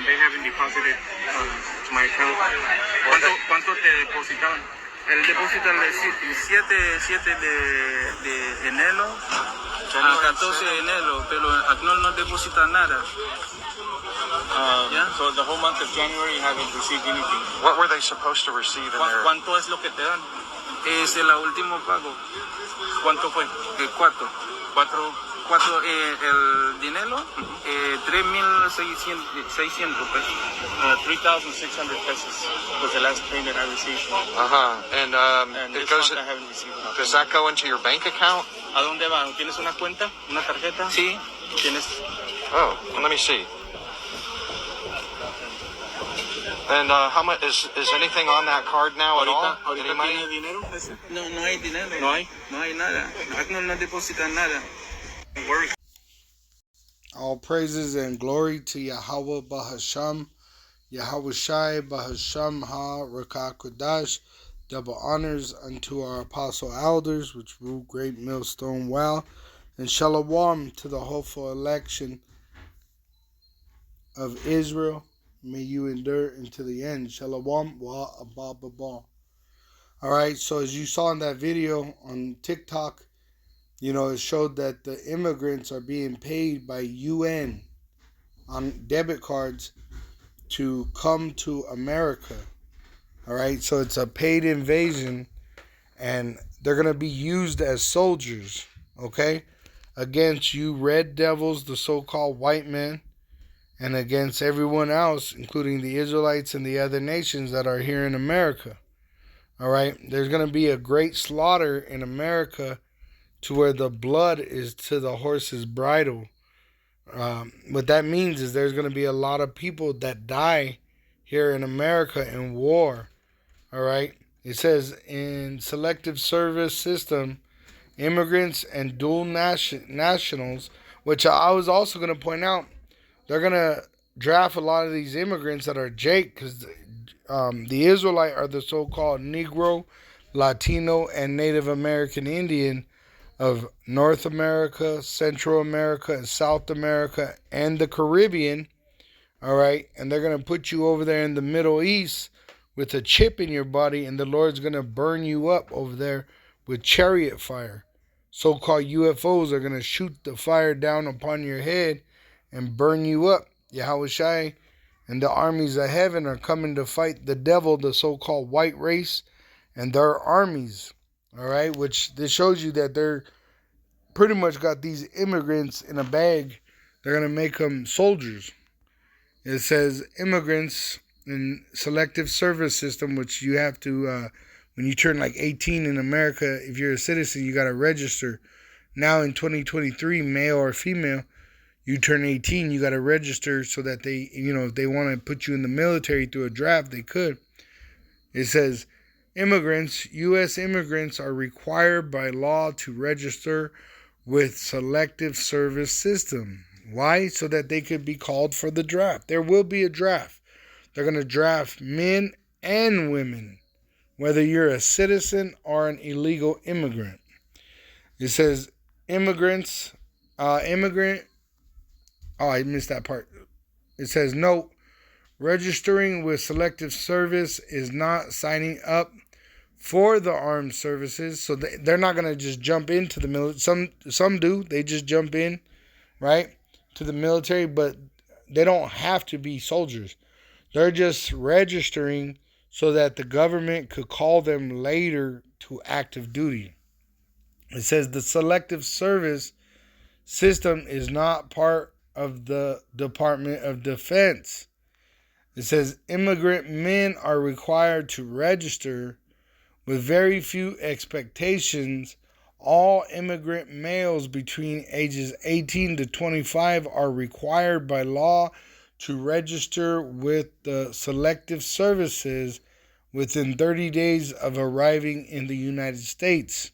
they haven't deposited to my account. ¿Cuánto te depositaron? El depósito el 7 de enero a 14 de enero, pero no deposita nada. Yeah? So the whole month of January you haven't received anything. What were they supposed to receive in there? ¿Cuánto es lo que te dan? Es el último pago. ¿Cuánto fue? El 4. El dinero, 3,600 pesos. 3,600 pesos was the last payment I received. And it goes. I haven't received enough. Does that go into your bank account? ¿A dónde va? ¿Tienes una cuenta? ¿Una tarjeta? Sí. ¿Tienes? Oh, let me see. And how much is anything on that card now at all? ¿Ahorita tiene dinero? No hay dinero. No hay. No hay nada. No deposita nada. All praises and glory to Yahawah Bahasham, Yahweh Shai Bahasham Ha Rakakodash. Double honors unto our apostle elders, which rule great millstone well, and shalom to the hopeful election of Israel. May you endure into the end. Shalom wa abababa. All right, so as you saw in that video on TikTok, it showed that the immigrants are being paid by UN on debit cards to come to America. All right, so it's a paid invasion, and they're going to be used as soldiers, okay, against you red devils, the so-called white men, and against everyone else, including the Israelites and the other nations that are here in America. All right, there's going to be a great slaughter in America to where the blood is to the horse's bridle. What that means is there's going to be a lot of people that die here in America in war. All right. It says in selective service system, immigrants and dual nationals, which I was also going to point out, they're going to draft a lot of these immigrants that are Jake, because the Israelite are the so-called Negro, Latino, and Native American Indian of North America, Central America, and South America, and the Caribbean. All right. And they're going to put you over there in the Middle East with a chip in your body, and the Lord's going to burn you up over there with chariot fire. So-called UFOs are going to shoot the fire down upon your head and burn you up. Yahweh Shai and the armies of heaven are coming to fight the devil, the so-called white race, and their armies. All right, which this shows you that they're pretty much got these immigrants in a bag. They're going to make them soldiers. It says immigrants in selective service system, which you have to, when you turn like 18 in America, if you're a citizen, you got to register. Now in 2023, male or female, you turn 18, you got to register so that they, if they want to put you in the military through a draft, they could. It says, immigrants, U.S. immigrants are required by law to register with selective service system. Why? So that they could be called for the draft. There will be a draft. They're going to draft men and women, whether you're a citizen or an illegal immigrant. It says immigrants, oh, I missed that part. It says, note, registering with selective service is not signing up for the armed services. So they're not going to just jump into the military. Some do. They just jump in, right, to the military, but they don't have to be soldiers. They're just registering so that the government could call them later to active duty. It says the selective service system is not part of the Department of Defense. It says immigrant men are required to register with very few expectations. All immigrant males between ages 18 to 25 are required by law to register with the selective services within 30 days of arriving in the United States.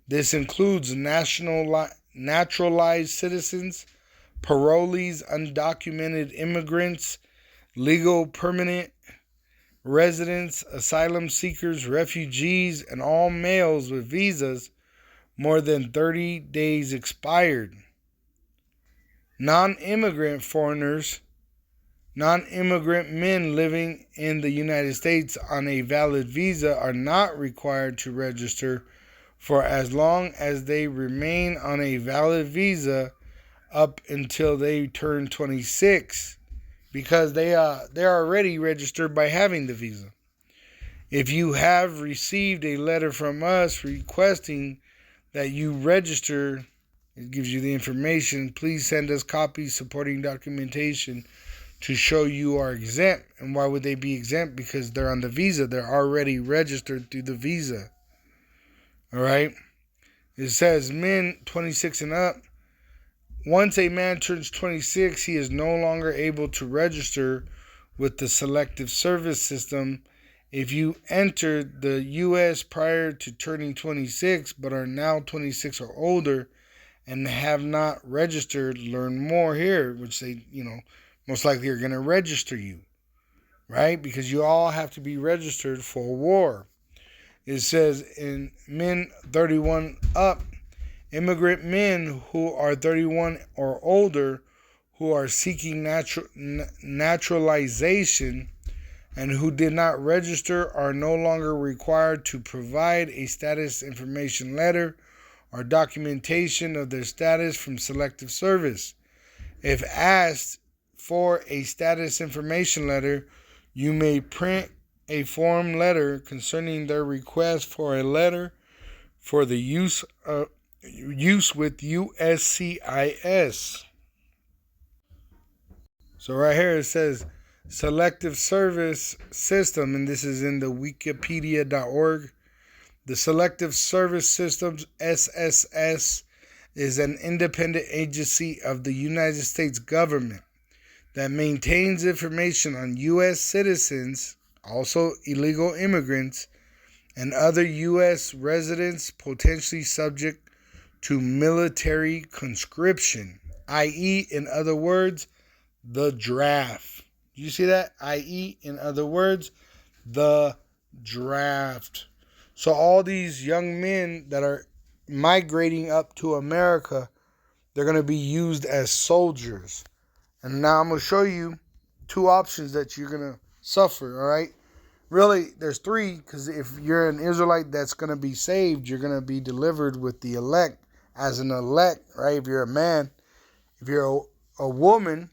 This includes naturalized citizens, parolees, undocumented immigrants, legal permanent residents, asylum seekers, refugees, and all males with visas more than 30 days expired. Non-immigrant foreigners Non-immigrant men living in the United States on a valid visa are not required to register for as long as they remain on a valid visa up until they turn 26, because they're already registered by having the visa. If you have received a letter from us requesting that you register, it gives you the information. Please send us copies supporting documentation to show you are exempt. And why would they be exempt? Because they're on the visa. They're already registered through the visa. All right. It says men 26 and up. Once a man turns 26, he is no longer able to register with the Selective Service System. If you entered the U.S. prior to turning 26 but are now 26 or older and have not registered, learn more here, which they, most likely are going to register you, right? Because you all have to be registered for war. It says in men 31 up, immigrant men who are 31 or older who are seeking naturalization and who did not register are no longer required to provide a status information letter or documentation of their status from Selective Service. If asked for a status information letter, you may print a form letter concerning their request for a letter for the use with USCIS. So right here it says Selective Service System, and this is in the wikipedia.org. The Selective Service Systems, SSS, is an independent agency of the United States government that maintains information on U.S. citizens, also illegal immigrants, and other U.S. residents potentially subject to military conscription, i.e., in other words, the draft. You see that? I.e., in other words, the draft. So all these young men that are migrating up to America, they're going to be used as soldiers. And now I'm going to show you two options that you're going to suffer, all right? Really, there's three, because if you're an Israelite that's going to be saved, you're going to be delivered with the elect, as an elect, right? If you're a man, if you're a woman,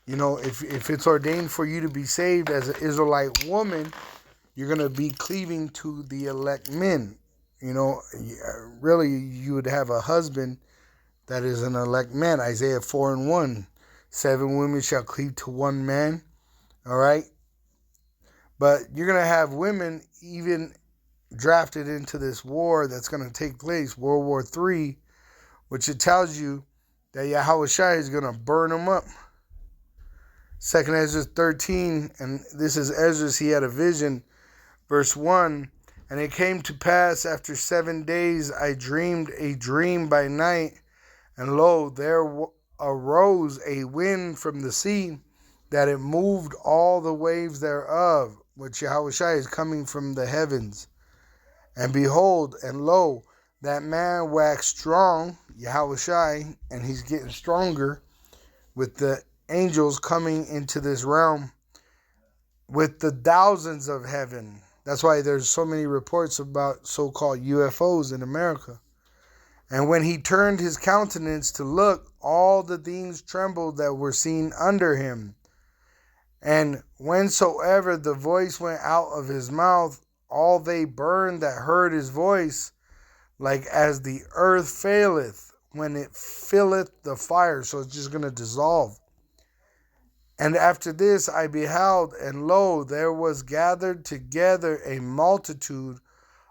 if it's ordained for you to be saved as an Israelite woman, you're going to be cleaving to the elect men. Really, you would have a husband that is an elect man. Isaiah 4:1. 7 women shall cleave to one man. All right? But you're going to have women even drafted into this war that's going to take place, World War III, which it tells you that Yahawah is going to burn them up. 2nd Ezra 13, and this is Ezra, he had a vision, verse 1, and it came to pass after 7 days I dreamed a dream by night, and lo, there arose a wind from the sea, that it moved all the waves thereof, which Yahawah is coming from the heavens. And behold, and lo, that man waxed strong, Yahawah, and he's getting stronger with the angels coming into this realm with the thousands of heaven. That's why there's so many reports about so-called UFOs in America. And when he turned his countenance to look, all the things trembled that were seen under him. And whensoever the voice went out of his mouth, all they burned that heard his voice, like as the earth faileth when it filleth the fire. So it's just going to dissolve. And after this I beheld, and lo, there was gathered together a multitude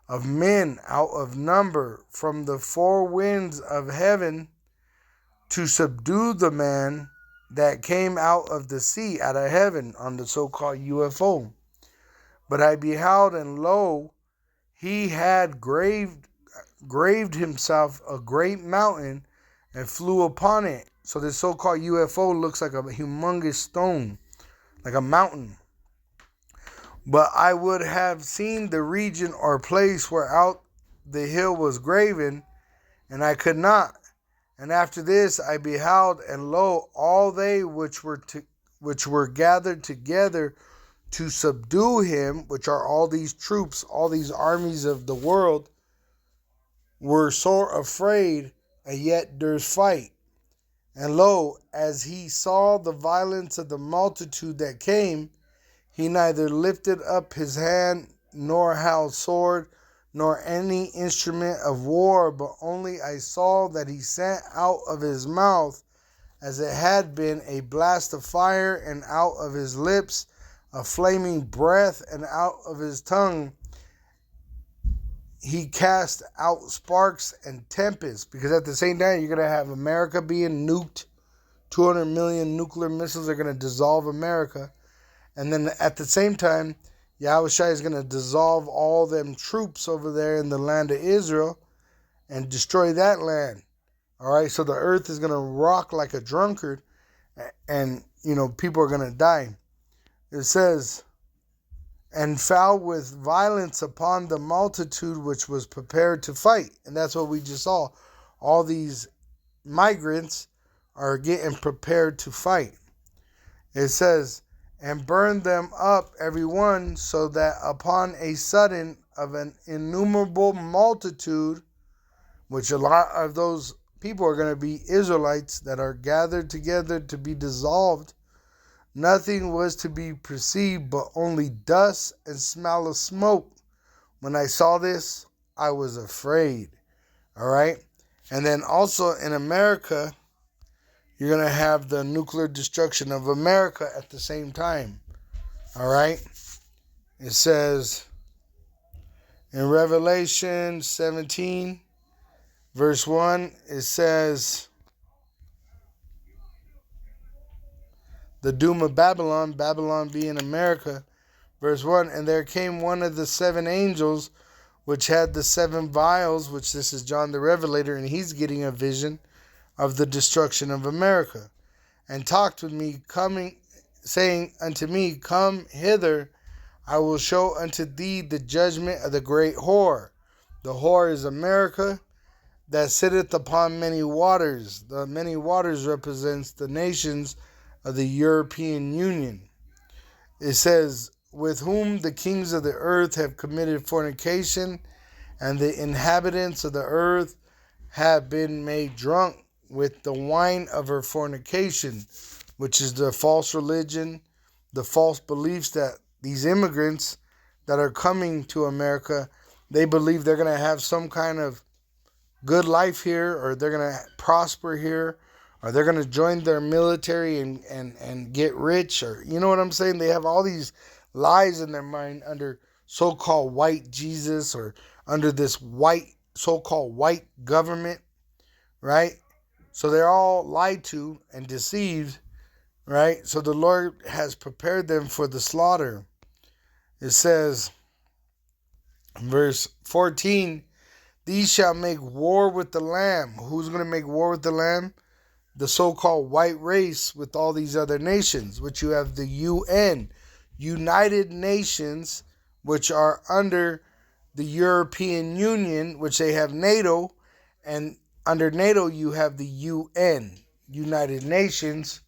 of men out of number from the four winds of heaven to subdue the man that came out of the sea, out of heaven, on the so-called UFO. But I beheld, and lo, he had graved himself a great mountain and flew upon it. So this so-called UFO looks like a humongous stone, like a mountain. But I would have seen the region or place whereout the hill was graven, and I could not. And after this I beheld, and lo, all they which were which were gathered together to subdue him, which are all these troops, all these armies of the world, were sore afraid, and yet durst fight. And lo, as he saw the violence of the multitude that came, he neither lifted up his hand, nor held sword, nor any instrument of war, but only I saw that he sent out of his mouth, as it had been a blast of fire, and out of his lips a flaming breath, and out of his tongue he cast out sparks and tempests. Because at the same time, you're going to have America being nuked. 200 million nuclear missiles are going to dissolve America. And then at the same time, Yahawah is going to dissolve all them troops over there in the land of Israel and destroy that land. All right, so the earth is going to rock like a drunkard, and, people are going to die. It says, and fell with violence upon the multitude which was prepared to fight. And that's what we just saw. All these migrants are getting prepared to fight. It says, and burned them up every one, so that upon a sudden of an innumerable multitude, which a lot of those people are going to be Israelites that are gathered together to be dissolved, nothing was to be perceived but only dust and smell of smoke. When I saw this, I was afraid. All right. And then also in America, you're going to have the nuclear destruction of America at the same time. All right. It says in Revelation 17, verse 1, it says, the doom of Babylon, Babylon being America, verse 1, and there came one of the seven angels, which had the seven vials, which this is John the Revelator, and he's getting a vision of the destruction of America, and talked with me, saying unto me, come hither, I will show unto thee the judgment of the great whore. The whore is America, that sitteth upon many waters. The many waters represents the nations of the European Union. It says, with whom the kings of the earth have committed fornication, and the inhabitants of the earth have been made drunk with the wine of her fornication, which is the false religion, the false beliefs that these immigrants that are coming to America, they believe they're going to have some kind of good life here, or they're going to prosper here, or they're going to join their military and get rich, or you know what I'm saying? They have all these lies in their mind under so-called white Jesus, or under this white, so-called white government, right? So they're all lied to and deceived, right? So the Lord has prepared them for the slaughter. It says, verse 14, these shall make war with the Lamb. Who's going to make war with the Lamb? The so-called white race with all these other nations, which you have the UN, United Nations, which are under the European Union, which they have NATO, and under NATO you have the UN, United Nations,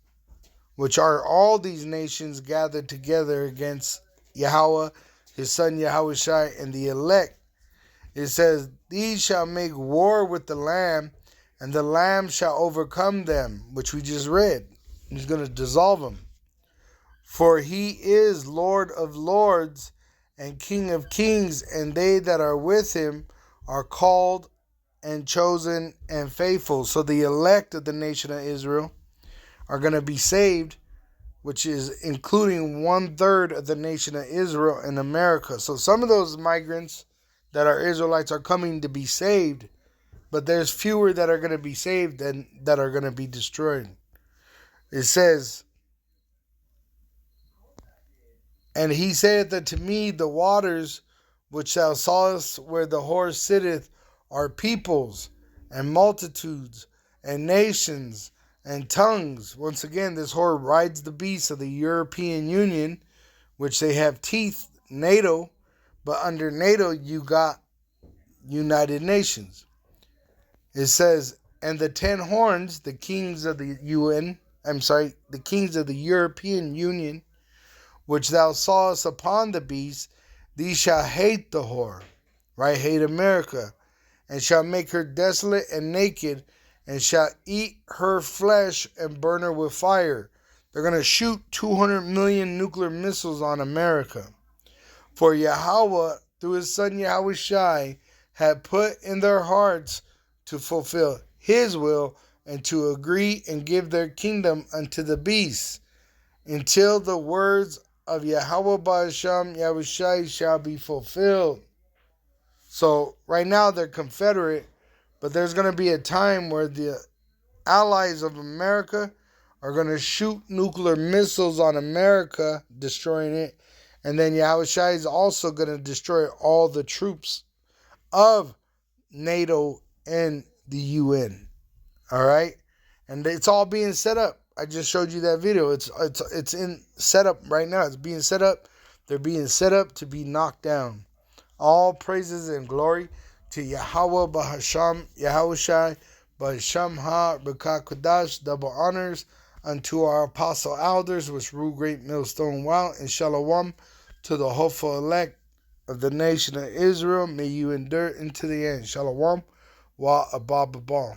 which are all these nations gathered together against Yahawah, his son Yahawah, and the elect. It says, these shall make war with the Lamb, and the Lamb shall overcome them, which we just read. He's going to dissolve them. For he is Lord of lords and King of kings, and they that are with him are called and chosen and faithful. So the elect of the nation of Israel are going to be saved, which is including 1/3 of the nation of Israel in America. So some of those migrants that are Israelites are coming to be saved, but there's fewer that are going to be saved than that are going to be destroyed. It says, and he saith unto me, the waters which thou sawest where the horse sitteth are peoples and multitudes and nations and tongues. Once again, this whore rides the beast of the European Union, which they have teeth, NATO, but under NATO you got United Nations. It says, and the 10 horns, the kings of the UN, the kings of the European Union, which thou sawest upon the beast, these shall hate the whore, right? Hate America, and shall make her desolate and naked, and shall eat her flesh and burn her with fire. They're going to shoot 200 million nuclear missiles on America. For Yahawah, through his son Yahushai, had put in their hearts to fulfill his will and to agree and give their kingdom unto the beast, until the words of Yahawah Ba'asham Yahushai shall be fulfilled. So right now they're Confederate, but there's going to be a time where the allies of America are going to shoot nuclear missiles on America, destroying it. And then Yahushua is also going to destroy all the troops of NATO and the UN. All right? And it's all being set up. I just showed you that video. It's in setup right now. It's being set up. They're being set up to be knocked down. All praises and glory to Yahawah Bahasham Yahushai Bahasham Ha B'Kakodash. Double honors unto our apostle elders, which rule great millstone while, and shalom to the hopeful elect of the nation of Israel. May you endure into the end. Shalom wa abba.